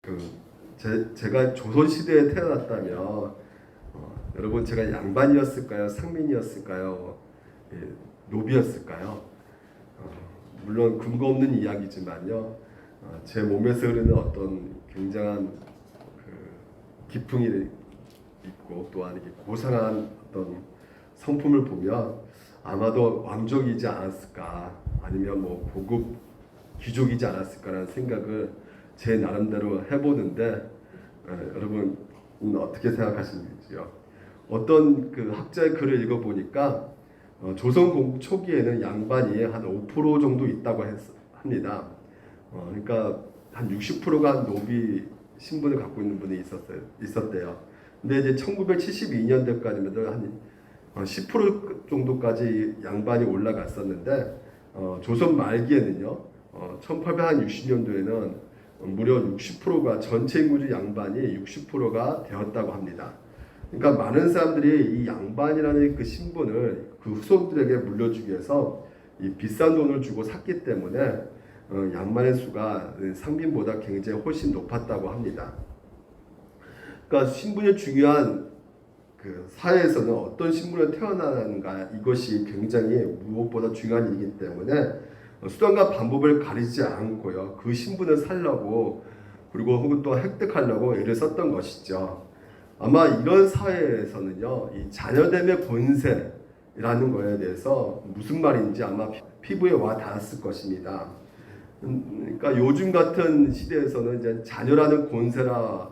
그 제가 조선시대에 태어났다면 여러분 제가 양반이었을까요? 상민이었을까요? 예, 노비였을까요? 물론 근거 없는 이야기지만요. 제 몸에서 흐르는 어떤 굉장한 기풍이 있고 또한 이렇게 고상한 어떤 성품을 보면 아마도 왕족이지 않았을까 아니면 뭐 고급 귀족이지 않았을까라는 생각을 제 나름대로 해보는데 여러분 어떻게 생각하시는지요? 어떤 그 학자의 글을 읽어보니까 조선 공국 초기에는 양반이 한 5% 정도 있다고 합니다. 그러니까 한 60%가 노비 신분을 갖고 있는 분이 있었대요. 근데 이제 1972년대까지면 한 10% 정도까지 양반이 올라갔었는데 조선 말기에는요, 1860년도에는 무려 60%가 전체 인구 중 양반이 60%가 되었다고 합니다. 그러니까 많은 사람들이 이 양반이라는 그 신분을 그 후손들에게 물려주기 위해서 이 비싼 돈을 주고 샀기 때문에 양반의 수가 상빈보다 굉장히 훨씬 높았다고 합니다. 그러니까 신분이 중요한 그 사회에서는 어떤 신분으로 태어나는가 이것이 굉장히 무엇보다 중요한 일이기 때문에 수단과 방법을 가리지 않고요. 그 신분을 살려고 그리고 혹은 또 획득하려고 애를 썼던 것이죠. 아마 이런 사회에서는요, 이 자녀됨의 권세라는 거에 대해서 무슨 말인지 아마 피부에 와 닿았을 것입니다. 그러니까 요즘 같은 시대에서는 이제 자녀라는 권세라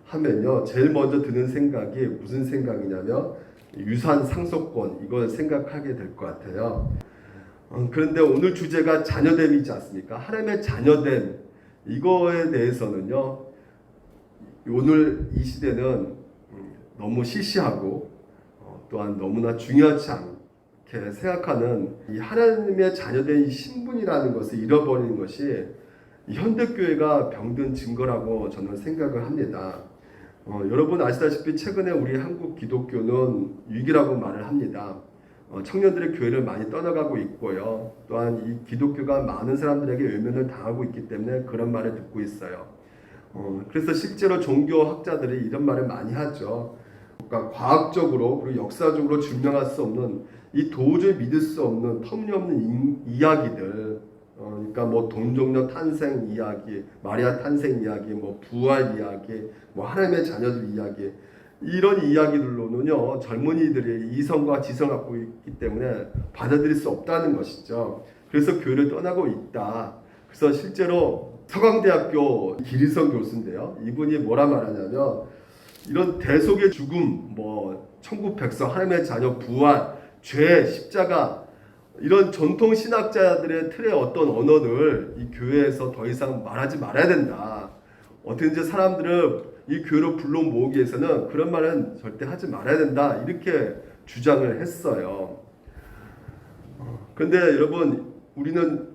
하면요, 제일 먼저 드는 생각이 무슨 생각이냐면 유산 상속권 이걸 생각하게 될 것 같아요. 그런데 오늘 주제가 자녀됨이지 않습니까? 하나님의 자녀됨 이거에 대해서는요, 오늘 이 시대는 너무 시시하고 또한 너무나 중요하지 않게 생각하는 이 하나님의 자녀된 신분이라는 것을 잃어버리는 것이 현대교회가 병든 증거라고 저는 생각을 합니다. 여러분 아시다시피 최근에 우리 한국 기독교는 위기라고 말을 합니다. 청년들의 교회를 많이 떠나가고 있고요. 또한 이 기독교가 많은 사람들에게 외면을 당하고 있기 때문에 그런 말을 듣고 있어요. 그래서 실제로 종교학자들이 이런 말을 많이 하죠. 그러니까 과학적으로 그리고 역사적으로 증명할 수 없는 이 도저히 믿을 수 없는 터무니없는 이야기들, 그러니까 뭐 동정녀 탄생 이야기, 마리아 탄생 이야기, 뭐 부활 이야기, 뭐 하나님의 자녀들 이야기, 이런 이야기들로는요 젊은이들이 이성과 지성을 갖고 있기 때문에 받아들일 수 없다는 것이죠. 그래서 교회를 떠나고 있다. 그래서 실제로 서강대학교 기리성 교수인데요, 이분이 뭐라 말하냐면 이런 대속의 죽음, 뭐 천국 백성, 하나님의 자녀, 부활, 죄, 십자가 이런 전통 신학자들의 틀의 어떤 언어를 이 교회에서 더 이상 말하지 말아야 된다. 어떻게든지 사람들을 이 교회로 불러 모으기 위해서는 그런 말은 절대 하지 말아야 된다. 이렇게 주장을 했어요. 그런데 여러분 우리는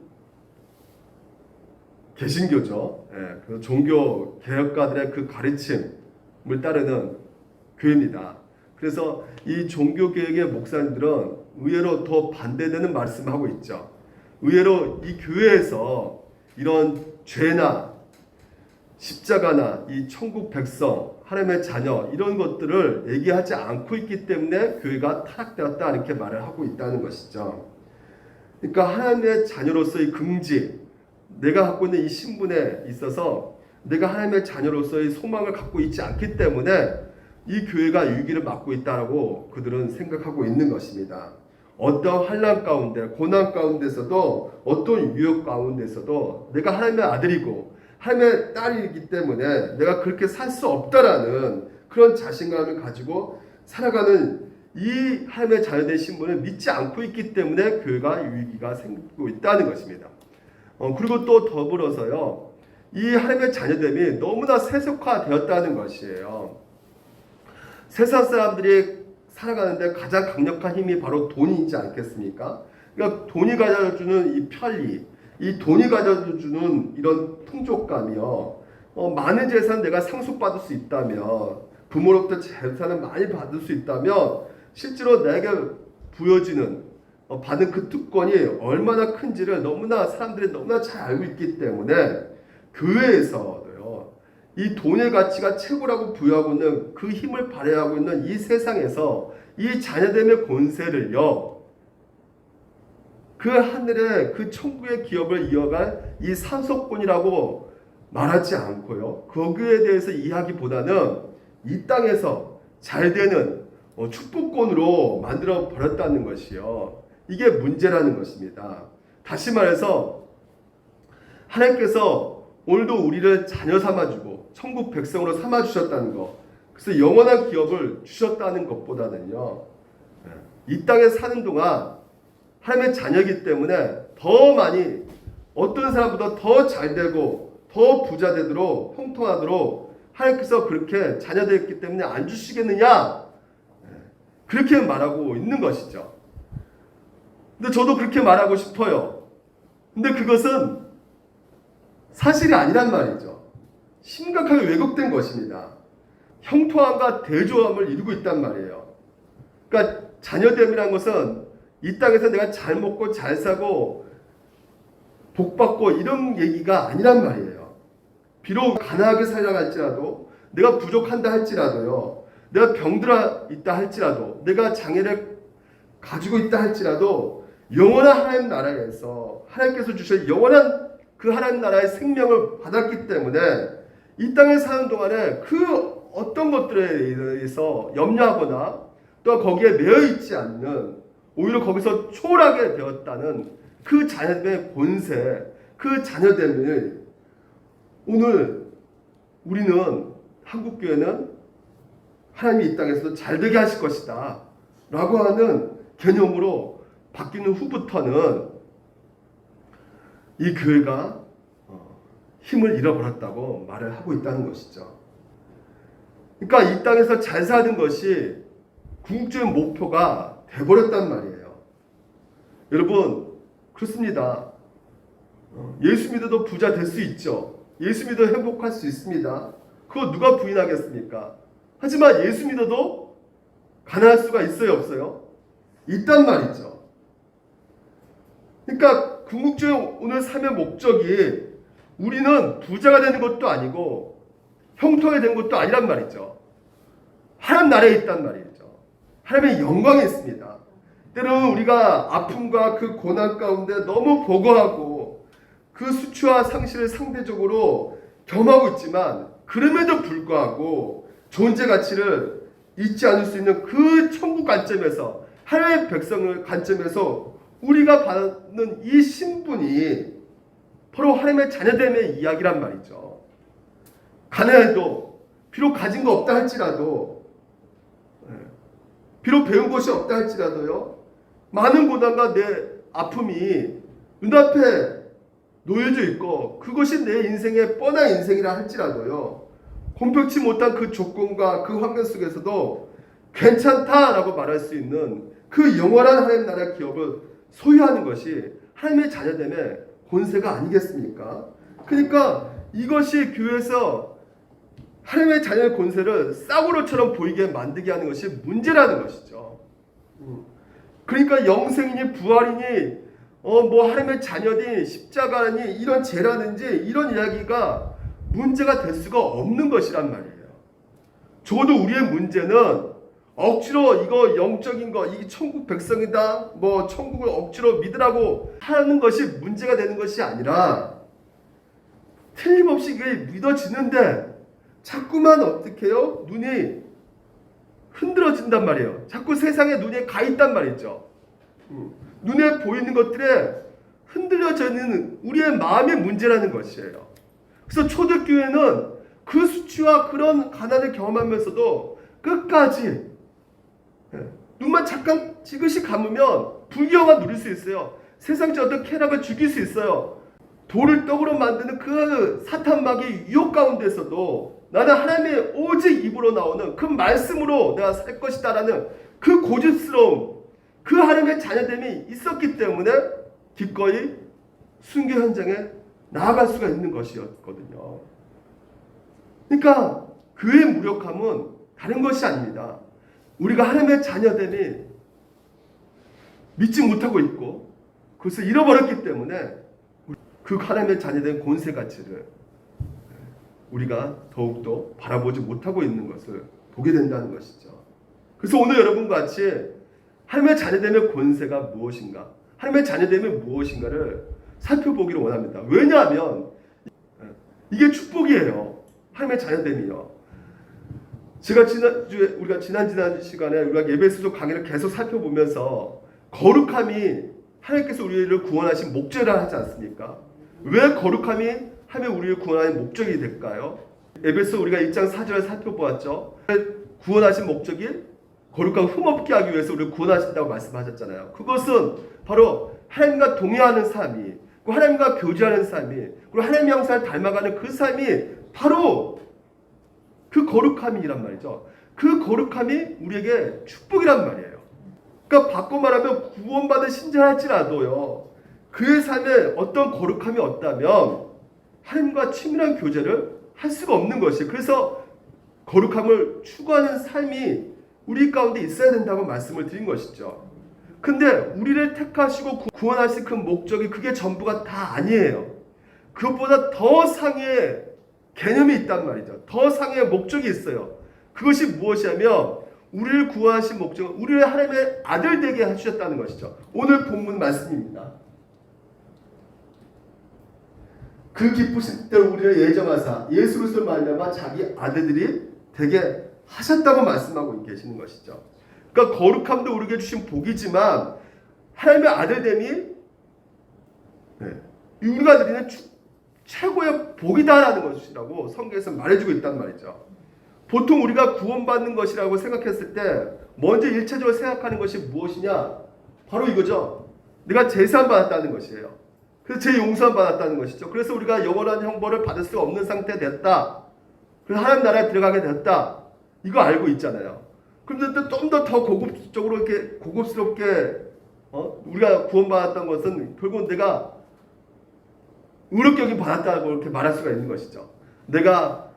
개신교죠. 그 종교 개혁가들의 그 가르침을 따르는 교회입니다. 그래서 이 종교개혁의 목사님들은 의외로 더 반대되는 말씀을 하고 있죠. 의외로 이 교회에서 이런 죄나 십자가나 이 천국 백성, 하나님의 자녀 이런 것들을 얘기하지 않고 있기 때문에 교회가 타락되었다 이렇게 말을 하고 있다는 것이죠. 그러니까 하나님의 자녀로서의 긍지, 내가 갖고 있는 이 신분에 있어서 내가 하나님의 자녀로서의 소망을 갖고 있지 않기 때문에 이 교회가 위기를 맞고 있다라고 그들은 생각하고 있는 것입니다. 어떤 환난 가운데, 고난 가운데서도 어떤 유혹 가운데서도 내가 하나님의 아들이고 하나님의 딸이기 때문에 내가 그렇게 살 수 없다라는 그런 자신감을 가지고 살아가는 이 하나님의 자녀된 신분을 믿지 않고 있기 때문에 교회가 위기가 생기고 있다는 것입니다. 그리고 또 더불어서요, 이 하나님의 자녀됨이 너무나 세속화되었다는 것이에요. 세상 사람들이 살아가는데 가장 강력한 힘이 바로 돈이지 않겠습니까? 그러니까 돈이 가져주는 이 편리, 이 돈이 가져주는 이런 풍족감이요, 많은 재산 내가 상속받을 수 있다면, 부모로부터 재산을 많이 받을 수 있다면 실제로 내게 부여지는 받은 그 특권이 얼마나 큰지를 너무나 사람들이 너무나 잘 알고 있기 때문에 교회에서도요 이 돈의 가치가 최고라고 부여하고 있는 그 힘을 발휘하고 있는 이 세상에서 이 자녀됨의 권세를요, 그 하늘의 그 천국의 기업을 이어갈 이 상속권이라고 말하지 않고요, 거기에 대해서 이야기보다는 이 땅에서 잘 되는 축복권으로 만들어 버렸다는 것이요, 이게 문제라는 것입니다. 다시 말해서 하나님께서 오늘도 우리를 자녀 삼아주고 천국 백성으로 삼아주셨다는 것, 그래서 영원한 기업을 주셨다는 것보다는요, 이 땅에 사는 동안 하나님의 자녀이기 때문에 더 많이, 어떤 사람보다 더 잘되고 더 부자 되도록, 형통하도록 하나님께서 그렇게 자녀되었기 때문에 안 주시겠느냐, 그렇게 말하고 있는 것이죠. 근데 저도 그렇게 말하고 싶어요. 근데 그것은 사실이 아니란 말이죠. 심각하게 왜곡된 것입니다. 형통함과 대조함을 이루고 있단 말이에요. 그러니까 자녀됨이란 것은 이 땅에서 내가 잘 먹고 잘 사고 복 받고 이런 얘기가 아니란 말이에요. 비록 가난하게 살려고 할지라도, 내가 부족한다 할지라도요, 내가 병들어 있다 할지라도, 내가 장애를 가지고 있다 할지라도 영원한 하나님 나라에서 하나님께서 주실 영원한 그 하나님 나라의 생명을 받았기 때문에 이 땅에 사는 동안에 그 어떤 것들에 대해서 염려하거나 또 거기에 매여 있지 않는, 오히려 거기서 초월하게 되었다는 그 자녀됨의 본세, 그 자녀됨을 오늘 우리는, 한국교회는 하나님이 이 땅에서도 잘되게 하실 것이다 라고 하는 개념으로 바뀌는 후부터는 이 교회가 힘을 잃어버렸다고 말을 하고 있다는 것이죠. 그러니까 이 땅에서 잘 사는 것이 궁극적인 목표가 돼버렸단 말이에요. 여러분, 그렇습니다. 예수 믿어도 부자 될 수 있죠. 예수 믿어 행복할 수 있습니다. 그거 누가 부인하겠습니까? 하지만 예수 믿어도 가난할 수가 있어요, 없어요? 있단 말이죠. 그러니까 궁극적인 오늘 삶의 목적이 우리는 부자가 되는 것도 아니고 형통이 되는 것도 아니란 말이죠. 하나님 나라에 있단 말이죠. 하나님의 영광이 있습니다. 때로는 우리가 아픔과 그 고난 가운데 너무 보고하고 그 수치와 상실을 상대적으로 겸하고 있지만, 그럼에도 불구하고 존재 가치를 잊지 않을 수 있는 그 천국 관점에서, 하나님의 백성의 관점에서 우리가 받는 이 신분이 바로 하나님의 자녀됨의 이야기란 말이죠. 가난해도, 비록 가진 거 없다 할지라도, 비록 배운 것이 없다 할지라도요, 많은 고난과 내 아픔이 눈앞에 놓여져 있고 그것이 내 인생의 뻔한 인생이라 할지라도요, 공평치 못한 그 조건과 그 환경 속에서도 괜찮다라고 말할 수 있는 그 영원한 하나님 나라의 기업을 소유하는 것이 하나님의 자녀됨의 본세가 아니겠습니까? 그러니까 이것이 교회에서 하나님의 자녀의 권세를 싸구려처럼 보이게 만들게 하는 것이 문제라는 것이죠. 그러니까 영생이니 부활이니 뭐 하나님의 자녀니 십자가니 이런 죄라든지 이런 이야기가 문제가 될 수가 없는 것이란 말이에요. 적어도 우리의 문제는 억지로 이거 영적인 거, 이게 천국 백성이다, 뭐 천국을 억지로 믿으라고 하는 것이 문제가 되는 것이 아니라, 틀림없이 그게 믿어지는데 자꾸만 어떻게 해요? 눈이 흔들어진단 말이에요. 자꾸 세상에 눈이 가 있단 말이죠. 눈에 보이는 것들에 흔들려지는 우리의 마음의 문제라는 것이에요. 그래서 초대교회는 그 수치와 그런 가난을 경험하면서도 끝까지 눈만 잠깐 지그시 감으면 불경화 누릴 수 있어요. 세상적 어떤 쾌락을 죽일 수 있어요. 돌을 떡으로 만드는 그 사탄마귀의 유혹 가운데서도 나는 하나님의 오직 입으로 나오는 그 말씀으로 내가 살 것이다라는 그 고집스러움, 그 하나님의 자녀됨이 있었기 때문에 기꺼이 순교 현장에 나아갈 수가 있는 것이었거든요. 그러니까 그의 무력함은 다른 것이 아닙니다. 우리가 하나님의 자녀됨이 믿지 못하고 있고 그것을 잃어버렸기 때문에 그 하나님의 자녀된 권세 가치를 우리가 더욱더 바라보지 못하고 있는 것을 보게 된다는 것이죠. 그래서 오늘 여러분과 같이 하나님의 자녀됨의 권세가 무엇인가, 하나님의 자녀됨이 무엇인가를 살펴보기를 원합니다. 왜냐하면 이게 축복이에요. 하나님의 자녀됨이요. 제가 우리가 지난 시간에 우리가 예배수조 강의를 계속 살펴보면서 거룩함이 하나님께서 우리를 구원하신 목적이라 하지 않습니까? 왜 거룩함이 하나님이 우리를 구원하는 목적이 될까요? 에베소 우리가 1장 4절을 살펴보았죠. 구원하신 목적이 거룩하고 흠없게 하기 위해서 우리를 구원하신다고 말씀하셨잖아요. 그것은 바로 하나님과 동의하는 삶이, 하나님과 교제하는 삶이, 그리고 하나님의 형상을 닮아가는 그 삶이 바로 그 거룩함이란 말이죠. 그 거룩함이 우리에게 축복이란 말이에요. 그러니까 바꿔 말하면 구원받은 신자할지라도요, 그의 삶에 어떤 거룩함이 없다면 하나님과 친밀한 교제를 할 수가 없는 것이에요. 그래서 거룩함을 추구하는 삶이 우리 가운데 있어야 된다고 말씀을 드린 것이죠. 근데 우리를 택하시고 구원하신 그 목적이 그게 전부가 다 아니에요. 그것보다 더 상의 개념이 있단 말이죠. 더 상의 목적이 있어요. 그것이 무엇이냐면 우리를 구원하신 목적은 우리를 하나님의 아들 되게 해주셨다는 것이죠. 오늘 본문 말씀입니다. 그 기쁘신 때로 우리를 예정하사 예수 그리스도를 말미암아 자기 아들들이 되게 하셨다고 말씀하고 계시는 것이죠. 그러니까 거룩함도 우리에게 주신 복이지만 하나님의 아들됨이 우리가 드리는 최고의 복이다라는 것이라고 성경에서 말해주고 있단 말이죠. 보통 우리가 구원받는 것이라고 생각했을 때 먼저 일차적으로 생각하는 것이 무엇이냐? 바로 이거죠. 내가 제사함 받았다는 것이에요. 그래서 제 용서함 받았다는 것이죠. 그래서 우리가 영원한 형벌을 받을 수 없는 상태가 됐다. 그래서 하나님 나라에 들어가게 됐다. 이거 알고 있잖아요. 그런데 좀 더 고급적으로 이렇게 고급스럽게 우리가 구원받았던 것은 결국 내가 의롭게 여김 받았다고 이렇게 말할 수가 있는 것이죠. 내가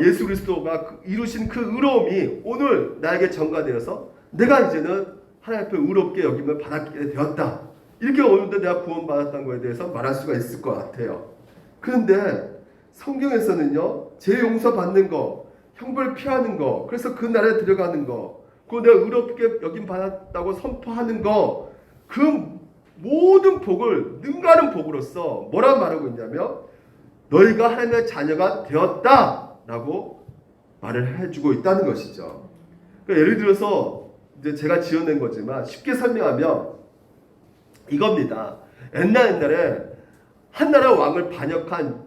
예수 그리스도가 이루신 그 의로움이 오늘 나에게 전가되어서 내가 이제는 하나님 앞에 의롭게 여김을 받게 되었다. 이렇게 오늘도 내가 구원받았다는 것에 대해서 말할 수가 있을 것 같아요. 그런데 성경에서는요, 제 용서 받는 거, 형벌 피하는 거, 그래서 그 나라에 들어가는 거, 그리고 내가 의롭게 여김 받았다고 선포하는 거, 그 모든 복을 능가하는 복으로서 뭐라 말하고 있냐면 너희가 하나님의 자녀가 되었다라고 말을 해주고 있다는 것이죠. 그러니까 예를 들어서 이제 제가 지어낸 거지만 쉽게 설명하면 이겁니다. 옛날에 한나라 왕을 반역한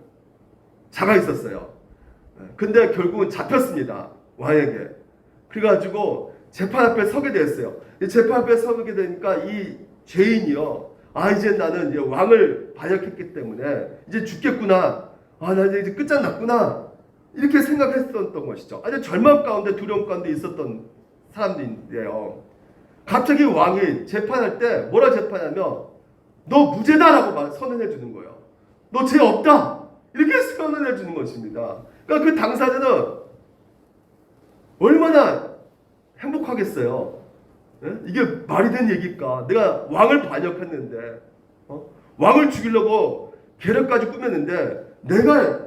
자가 있었어요. 근데 결국은 잡혔습니다. 왕에게. 그래가지고 재판 앞에 서게 됐어요. 재판 앞에 서게 되니까 이 죄인이요. 이제 나는 이제 왕을 반역했기 때문에 이제 죽겠구나. 나 이제 끝장났구나. 이렇게 생각했었던 것이죠. 아주 절망 가운데 두려움 가운데 있었던 사람들인데요. 갑자기 왕이 재판할 때 뭐라 재판하면 너 무죄다라고 선언해 주는 거예요. 너 죄 없다. 이렇게 선언해 주는 것입니다. 그러니까 그 당사자는 얼마나 행복하겠어요. 이게 말이 된 얘기일까? 내가 왕을 반역했는데 왕을 죽이려고 계략까지 꾸몄는데 내가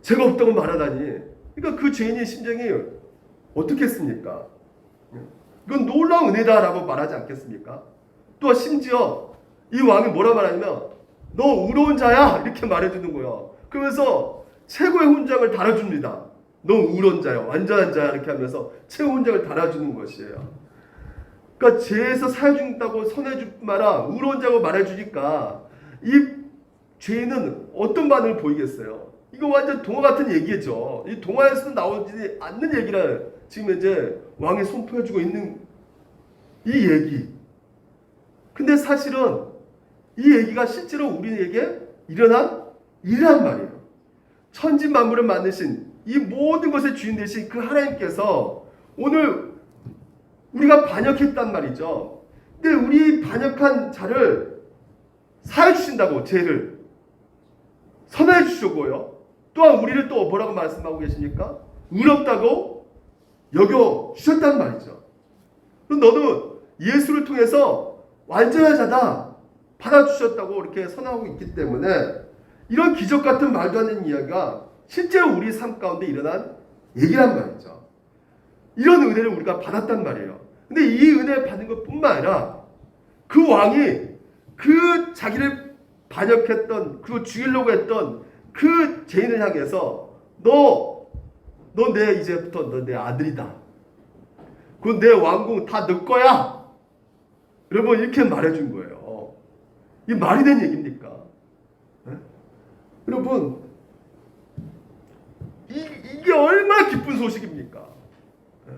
죄가 없다고 말하다니. 그러니까 그 죄인의 심정이 어떻겠습니까? 이건 놀라운 은혜다라고 말하지 않겠습니까? 또 심지어 이 왕이 뭐라 말하냐면 너 의로운 자야 이렇게 말해주는 거예요. 그러면서 최고의 훈장을 달아줍니다. 너 의로운 자야, 완전한 자야 이렇게 하면서 최고 훈장을 달아주는 것이에요. 그러니까 죄에서 사해 준다고 선해주지 마라, 의로운 자고 말해주니까 이 죄인은 어떤 반응을 보이겠어요? 이거 완전 동화 같은 얘기죠. 이 동화에서도 나오지 않는 얘기를 지금 이제 왕이 선포해주고 있는 이 얘기. 근데 사실은 이 얘기가 실제로 우리에게 일어난 일이란 말이에요. 천지 만물을 만드신 이 모든 것의 주인 되신 그 하나님께서 오늘 우리가 반역했단 말이죠. 근데 우리 반역한 자를 사해 주신다고, 죄를 선해 주시고요. 또한 우리를 또 뭐라고 말씀하고 계십니까? 의롭다고 여겨 주셨단 말이죠. 그럼 너는 예수를 통해서 완전한 자다 받아주셨다고 이렇게 선언하고 있기 때문에 이런 기적 같은 말도 안 되는 이야기가 실제로 우리 삶 가운데 일어난 얘기란 말이죠. 이런 은혜를 우리가 받았단 말이에요. 근데 이 은혜를 받은 것뿐만 아니라 그 왕이 그 자기를 반역했던, 그리고 죽이려고 했던 그 죄인을 향해서 너 이제부터 너 내 아들이다. 그 내 왕궁 다 너 거야. 여러분 이렇게 말해준 거예요. 이게 말이 되는 얘기입니까? 네? 여러분 이게 얼마나 기쁜 소식입니까? 네?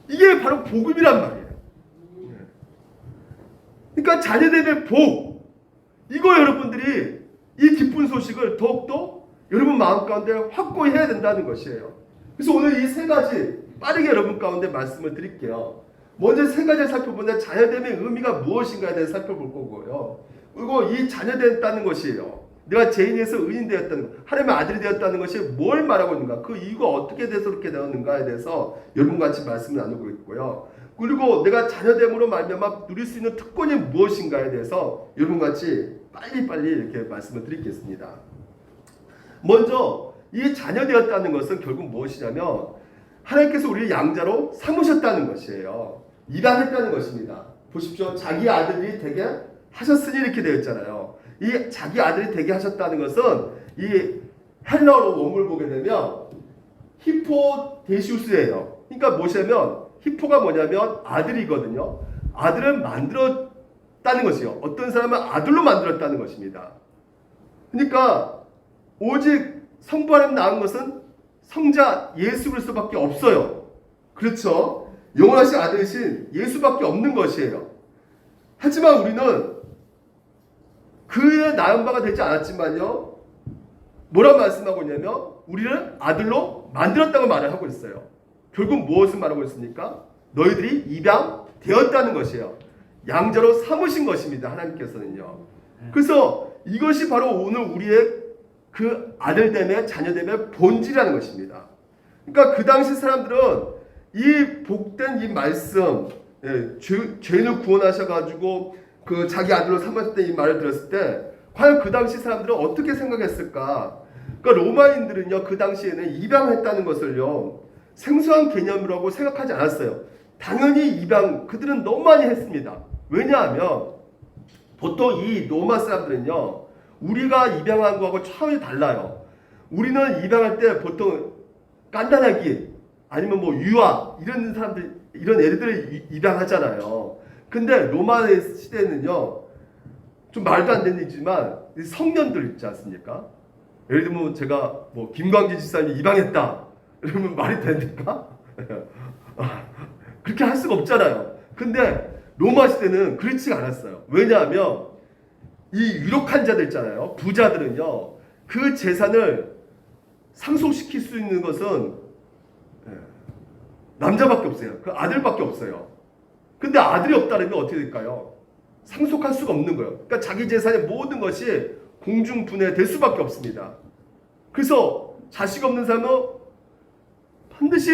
이게 바로 복음이란 말이에요. 네. 그러니까 자녀들의 복, 이거 여러분들이 이 기쁜 소식을 더욱더 여러분 마음 가운데 확고히 해야 된다는 것이에요. 그래서 오늘 이 세 가지 빠르게 여러분 가운데 말씀을 드릴게요. 먼저 세 가지를 살펴보면 자녀됨의 의미가 무엇인가에 대해서 살펴볼 거고요. 그리고 이 자녀됐다는 것이에요. 내가 죄인에서 의인 되었다는 것, 하나님의 아들이 되었다는 것이 뭘 말하고 있는가, 그 이유가 어떻게 돼서 그렇게 되었는가에 대해서 여러분과 같이 말씀을 나누고 있고요. 그리고 내가 자녀됨으로 말미암아 누릴 수 있는 특권이 무엇인가에 대해서 여러분과 같이 빨리빨리 이렇게 말씀을 드리겠습니다. 먼저 이 자녀되었다는 것은 결국 무엇이냐면 하나님께서 우리를 양자로 삼으셨다는 것이에요. 입양했다는 것입니다. 보십시오. 자기 아들이 되게 하셨으니 이렇게 되어 있잖아요. 이 자기 아들이 되게 하셨다는 것은 이 헬라어로 원문을 보게 되면 히포데시우스예요. 그러니까 뭐냐면 히포가 뭐냐면 아들이거든요. 아들을 만들었다는 것이요. 어떤 사람은 아들로 만들었다는 것입니다. 그러니까 오직 성부 하나님 낳은 것은 성자 예수 그리스도밖에 없어요. 그렇죠? 영원하신 아들이신 예수밖에 없는 것이에요. 하지만 우리는 그의 낳은 바가 되지 않았지만요, 뭐라 말씀하고 있냐면 우리를 아들로 만들었다고 말을 하고 있어요. 결국 무엇을 말하고 있습니까? 너희들이 입양되었다는 것이에요. 양자로 삼으신 것입니다. 하나님께서는요. 그래서 이것이 바로 오늘 우리의 그 아들됨의 자녀됨의 본질이라는 것입니다. 그러니까 그 당시 사람들은 이 복된 이 말씀, 죄인을 구원하셔가지고 그 자기 아들로 삼았을 때 이 말을 들었을 때 과연 그 당시 사람들은 어떻게 생각했을까? 그러니까 로마인들은요 그 당시에는 입양했다는 것을요 생소한 개념이라고 생각하지 않았어요. 당연히 입양 그들은 너무 많이 했습니다. 왜냐하면 보통 이 로마 사람들은요 우리가 입양한 거하고 차원이 달라요. 우리는 입양할 때 보통 깐단하기 아니면 뭐 유아 이런 사람들 이런 애들을 입양하잖아요. 근데 로마 시대는요 좀 말도 안 되는 얘기지만 성년들 있지 않습니까? 예를 들면 제가 뭐 김광진 지사님 입양했다 이러면 말이 됩니까? 그렇게 할 수가 없잖아요. 근데 로마 시대는 그렇지 않았어요. 왜냐하면 이 유력한 자들 있잖아요. 부자들은요 그 재산을 상속시킬 수 있는 것은 남자밖에 없어요. 그 아들밖에 없어요. 근데 아들이 없다면 어떻게 될까요? 상속할 수가 없는 거예요. 그러니까 자기 재산의 모든 것이 공중분해될 수밖에 없습니다. 그래서 자식 없는 사람은 반드시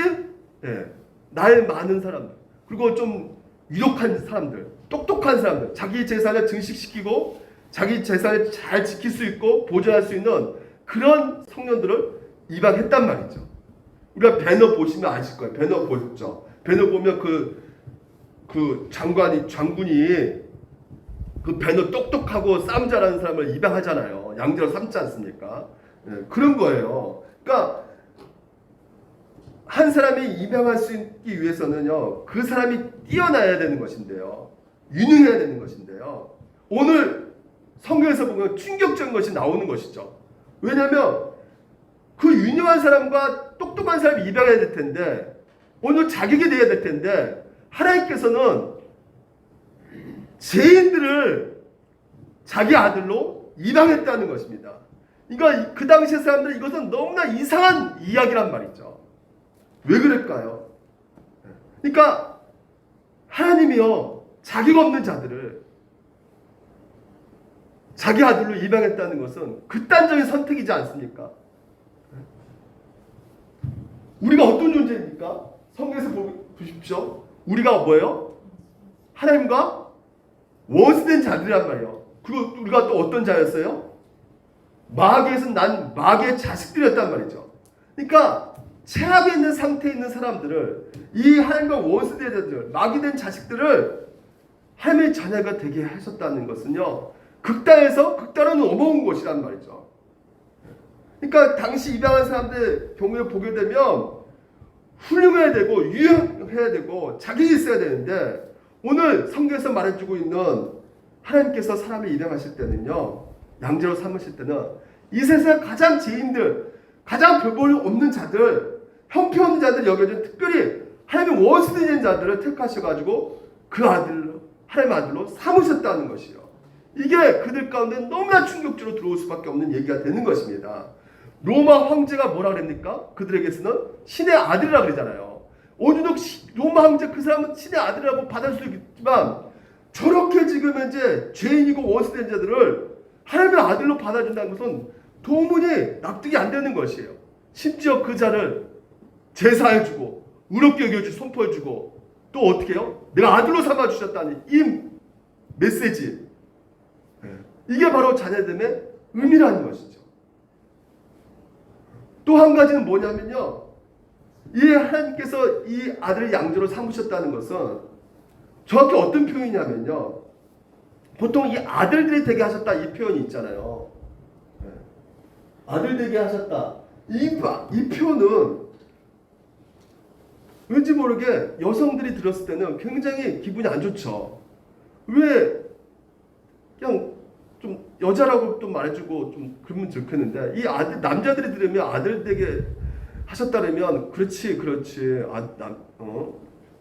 나이 많은 사람들 그리고 좀 유력한 사람들 똑똑한 사람들 자기 재산을 증식시키고 자기 재산을 잘 지킬 수 있고 보존할 수 있는 그런 청년들을 입양했단 말이죠. 우리가 배너 보시면 아실 거예요. 배너 보셨죠? 배너 보면 그 장군이 그 배너 똑똑하고 싸움 잘하는 사람을 입양하잖아요. 양자로 삼지 않습니까? 그런 거예요. 그러니까 한 사람이 입양할 수 있기 위해서는요, 그 사람이 뛰어나야 되는 것인데요, 유능해야 되는 것인데요. 오늘 성경에서 보면 충격적인 것이 나오는 것이죠. 왜냐하면 그 유능한 사람과 똑똑한 사람이 입양해야 될 텐데, 오늘 자격이 돼야 될 텐데, 하나님께서는 죄인들을 자기 아들로 입양했다는 것입니다. 그러니까 그 당시 사람들은 이것은 너무나 이상한 이야기란 말이죠. 왜 그럴까요? 그러니까 하나님이요 자격 없는 자들을 자기 아들로 입양했다는 것은 극단적인 선택이지 않습니까? 우리가 어떤 존재입니까? 성경에서 보십시오. 우리가 뭐예요? 하나님과 원수된 자들이란 말이에요. 그리고 우리가 또 어떤 자였어요? 마귀에서 난 마귀의 자식들이었단 말이죠. 그러니까 최악에 있는 상태에 있는 사람들을, 이 하나님과 원수된 자들, 마귀된 자식들을 하나님의 자녀가 되게 하셨다는 것은요, 극단은 어마어마한 것이란 말이죠. 그러니까 당시 입양한 사람들 경우에 보게 되면 훌륭해야 되고 유용해야 되고 자격이 있어야 되는데, 오늘 성경에서 말해주고 있는 하나님께서 사람을 입양하실 때는요, 양자로 삼으실 때는 이 세상 가장 죄인들, 가장 별 볼 없는 자들, 형편없는 자들 여겨준, 특별히 하나님의 원수된 자들을 택하셔가지고 그 아들로, 하나님의 아들로 삼으셨다는 것이요. 이게 그들 가운데 너무나 충격적으로 들어올 수밖에 없는 얘기가 되는 것입니다. 로마 황제가 뭐라 그랬습니까? 그들에게서는 신의 아들이라 그러잖아요. 어느덧 로마 황제 그 사람은 신의 아들이라고 받을 수 있지만, 저렇게 지금 현재 죄인이고 원수된 자들을 하나님의 아들로 받아준다는 것은 도무지 납득이 안 되는 것이에요. 심지어 그 자를 제사해주고 의롭게 여겨주고 선포해주고, 또 어떻게 해요? 내가 아들로 삼아주셨다는 이 메시지, 이게 바로 자녀됨의 의미라는 것이죠. 또 한 가지는 뭐냐면요, 이 하나님께서 이 아들을 양자로 삼으셨다는 것은 정확히 어떤 표현이냐면요, 보통 이 아들들이 되게 하셨다, 이 표현이 있잖아요. 아들 되게 하셨다, 이 표현은 왠지 모르게 여성들이 들었을 때는 굉장히 기분이 안 좋죠. 왜 그냥 좀 여자라고 좀 말해주고 좀 그러면 좋겠는데, 이 아들, 남자들이 들으면 아들 되게 하셨다면 그렇지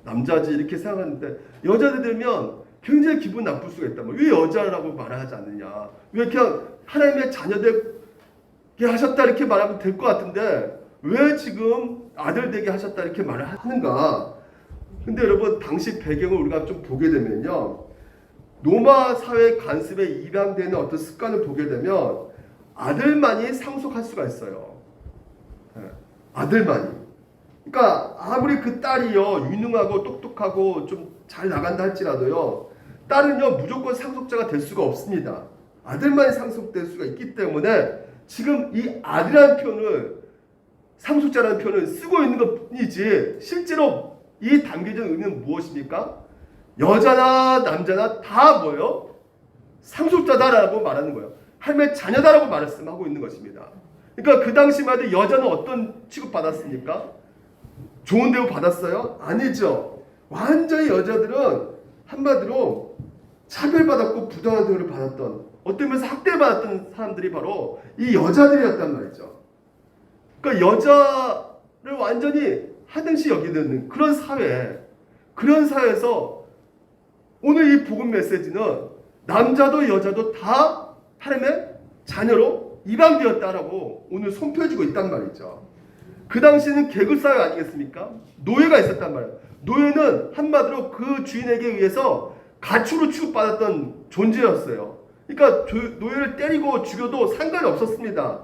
남자지 이렇게 생각하는데, 여자들 들으면 굉장히 기분 나쁠 수가 있다. 왜 여자라고 말을 하지 않느냐, 왜 그냥 하나님의 자녀되게 하셨다 이렇게 말하면 될 것 같은데 왜 지금 아들 되게 하셨다 이렇게 말을 하는가. 근데 여러분, 당시 배경을 우리가 좀 보게 되면요, 로마 사회 관습에 입양되는 어떤 습관을 보게 되면 아들만이 상속할 수가 있어요. 아들만이. 그러니까 아무리 그 딸이요 유능하고 똑똑하고 좀 잘 나간다 할지라도요, 딸은요 무조건 상속자가 될 수가 없습니다. 아들만이 상속될 수가 있기 때문에 지금 이 아들이라는 표현을, 상속자라는 표현을 쓰고 있는 것 뿐이지, 실제로 이 담겨진 의미는 무엇입니까? 여자나 남자나 다 뭐예요? 상속자다라고 말하는 거예요. 하나님의 자녀다라고 말씀하고 있는 것입니다. 그러니까 그 당시만 해도 여자는 어떤 취급받았습니까? 좋은 대우 받았어요? 아니죠. 완전히 여자들은 한마디로 차별받았고 부당한 대우를 받았던, 어떤 면에서 학대받았던 사람들이 바로 이 여자들이었단 말이죠. 그러니까 여자를 완전히 하등시 여기는 그런 사회, 그런 사회에서 오늘 이 복음 메시지는 남자도 여자도 다 하나님의 자녀로 입양되었다라고 오늘 선포해주고 있단 말이죠. 그 당시에는 계급사회 아니겠습니까? 노예가 있었단 말이에요. 노예는 한마디로 그 주인에게 의해서 가축으로 취급받았던 존재였어요. 그러니까 노예를 때리고 죽여도 상관이 없었습니다.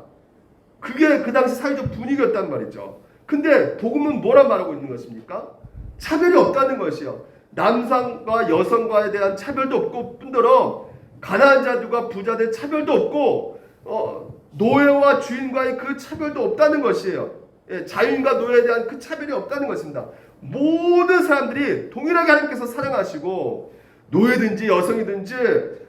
그게 그 당시 사회적 분위기였단 말이죠. 근데 복음은 뭐라 말하고 있는 것입니까? 차별이 없다는 것이요. 남성과 여성과에 대한 차별도 없고, 뿐더러 가난한 자들과 부자들의 차별도 없고, 노예와 주인과의 그 차별도 없다는 것이에요. 자유인과 노예에 대한 그 차별이 없다는 것입니다. 모든 사람들이 동일하게 하나님께서 사랑하시고, 노예든지 여성이든지